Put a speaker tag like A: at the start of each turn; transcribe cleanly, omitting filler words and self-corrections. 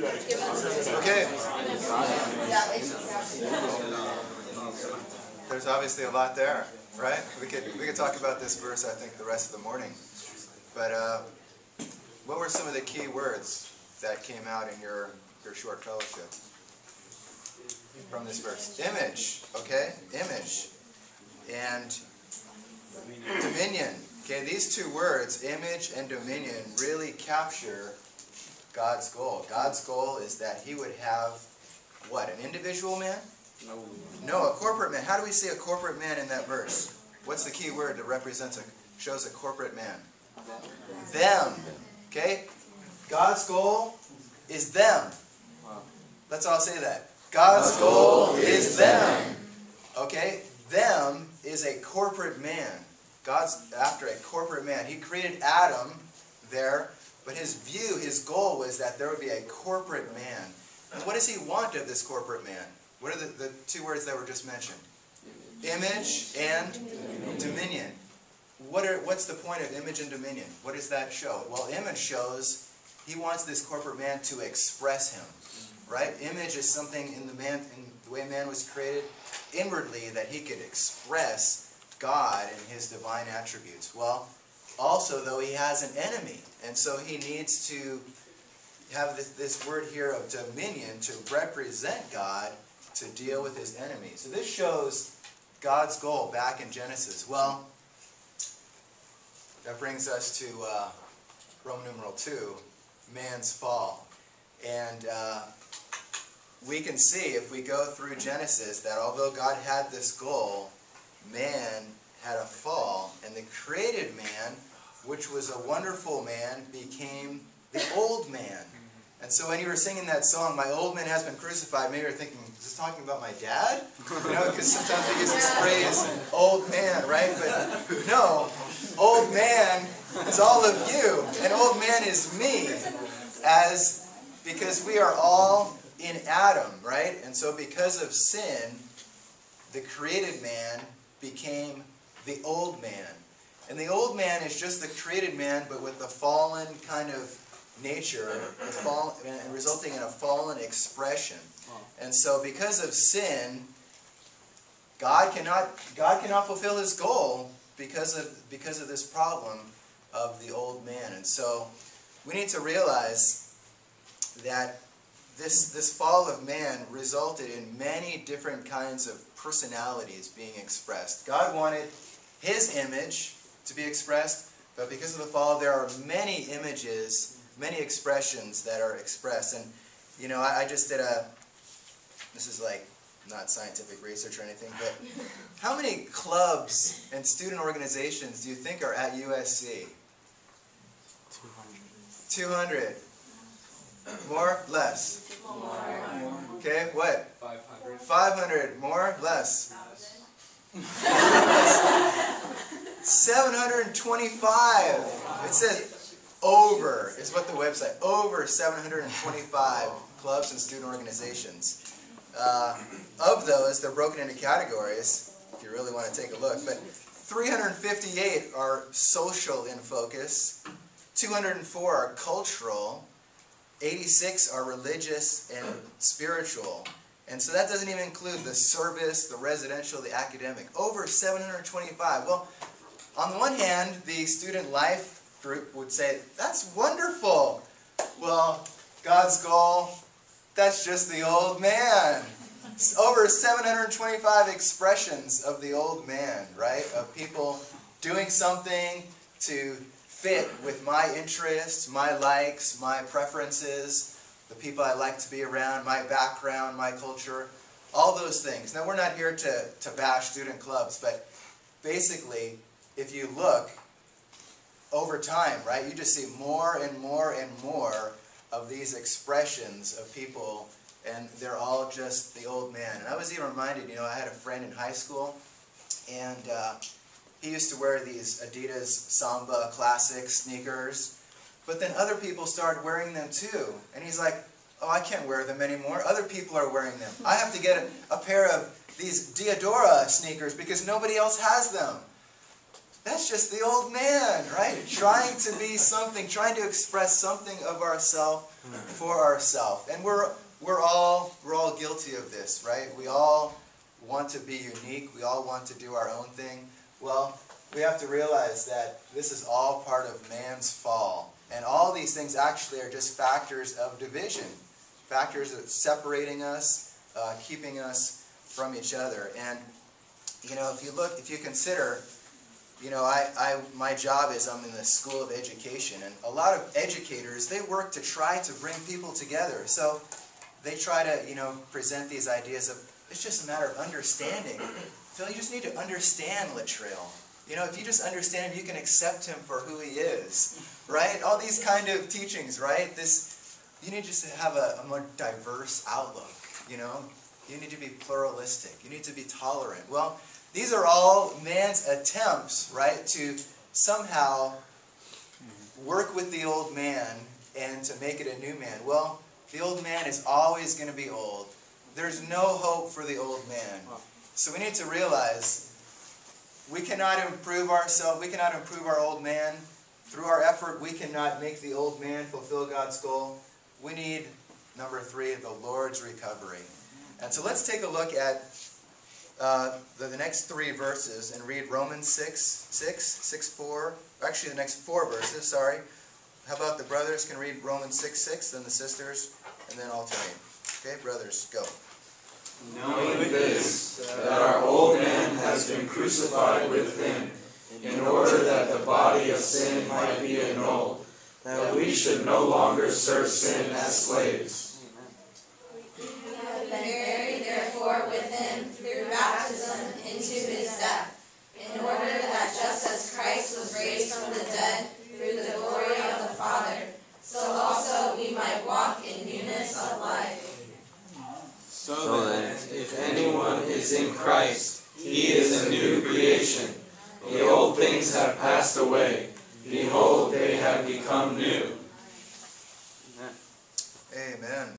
A: Okay. There's obviously a lot there, right? We could talk about this verse, I think, the rest of the morning. But what were some of the key words that came out in your short fellowship from this verse? Image, okay? Image. And dominion. Okay, these two words, image and dominion, really capture God's goal. God's goal is that He would have, what, an individual man? No, a corporate man. How do we see a corporate man in that verse? What's the key word that shows a corporate man? Them. Okay? God's goal is them. Let's all say that. God's goal is them. Okay? Them is a corporate man. God's after a corporate man. He created Adam there, but his goal was that there would be a corporate man. And what does He want of this corporate man? What are the two words that were just mentioned? Image and dominion. What's the point of image and dominion? What does that show? Well, image shows He wants this corporate man to express Him. Right? Image is something in the way man was created, inwardly, that he could express God and His divine attributes. Well, also, though, He has an enemy. And so He needs to have this word here of dominion to represent God to deal with His enemy. So this shows God's goal back in Genesis. Well, that brings us to Roman numeral 2, man's fall. And we can see, if we go through Genesis, that although God had this goal, man had a fall, and the created man, which was a wonderful man, became the old man. And so when you were singing that song, "My old man has been crucified," maybe you're thinking, is this talking about my dad? You know, because sometimes we use this phrase, old man, right? But no, old man is all of you, and old man is me, because we are all in Adam, right? And so because of sin, the created man became the old man. And the old man is just the created man, but with the fallen kind of nature, and resulting in a fallen expression. And so because of sin, God cannot fulfill His goal because of this problem of the old man. And so we need to realize that this fall of man resulted in many different kinds of personalities being expressed. God wanted His image to be expressed, but because of the fall, there are many images, many expressions that are expressed. And, you know, I just did this is like not scientific research or anything, but how many clubs and student organizations do you think are at USC? 200. More? Less? More. Okay, what? 500. 500. More? Less? 725. It says over, is what the website, over 725 clubs and student organizations. Of those, they're broken into categories, if you really want to take a look, but 358 are social in focus, 204 are cultural, 86 are religious and spiritual. And so that doesn't even include the service, the residential, the academic. Over 725. Well, on the one hand, the student life group would say, that's wonderful. Well, God's goal, that's just the old man. It's over 725 expressions of the old man, right? Of people doing something to fit with my interests, my likes, my preferences, the people I like to be around, my background, my culture, all those things. Now, we're not here to bash student clubs, but basically, if you look over time, right, you just see more and more and more of these expressions of people, and they're all just the old man. And I was even reminded, you know, I had a friend in high school, and he used to wear these Adidas Samba Classic sneakers, but then other people started wearing them too. And he's like, oh, I can't wear them anymore. Other people are wearing them. I have to get a pair of these Diadora sneakers because nobody else has them. that's just the old man, right? Trying to be something, trying to express something of ourselves for ourselves. And we're all guilty of this, right? We all want to be unique. We all want to do our own thing. Well, we have to realize that this is all part of man's fall. And all these things actually are just factors of division. Factors of separating us, keeping us from each other. And, if you consider, my job is I'm in the School of Education. And a lot of educators, they work to try to bring people together. So they try to, present these ideas of, it's just a matter of understanding. Phil, you just need to understand Latrell. If you just understand him, you can accept him for who he is, right? All these kind of teachings, right? You need just to have a more diverse outlook, You need to be pluralistic. You need to be tolerant. Well, these are all man's attempts, right, to somehow work with the old man and to make it a new man. Well, the old man is always going to be old. There's no hope for the old man. So we need to realize we cannot improve ourselves. We cannot improve our old man. Through our effort, we cannot make the old man fulfill God's goal. We need, number 3, the Lord's recovery. And so let's take a look at the next 3 verses and read Romans 6:4. Actually, the next 4 verses, sorry. How about the brothers can read Romans 6:6, then the sisters, and then alternate. Okay, brothers, go.
B: Knowing this, that our old man has been crucified with him, in order that the body of sin might be annulled, that we should no longer serve sin as slaves.
C: We have been buried, therefore, with him through baptism into his death, in order that just as Christ was raised from the dead through the glory of the Father, so also we might walk in newness of life.
B: So then, if anyone is in Christ, he is a new creation. The old things have passed away. Behold, they have become new.
A: Amen.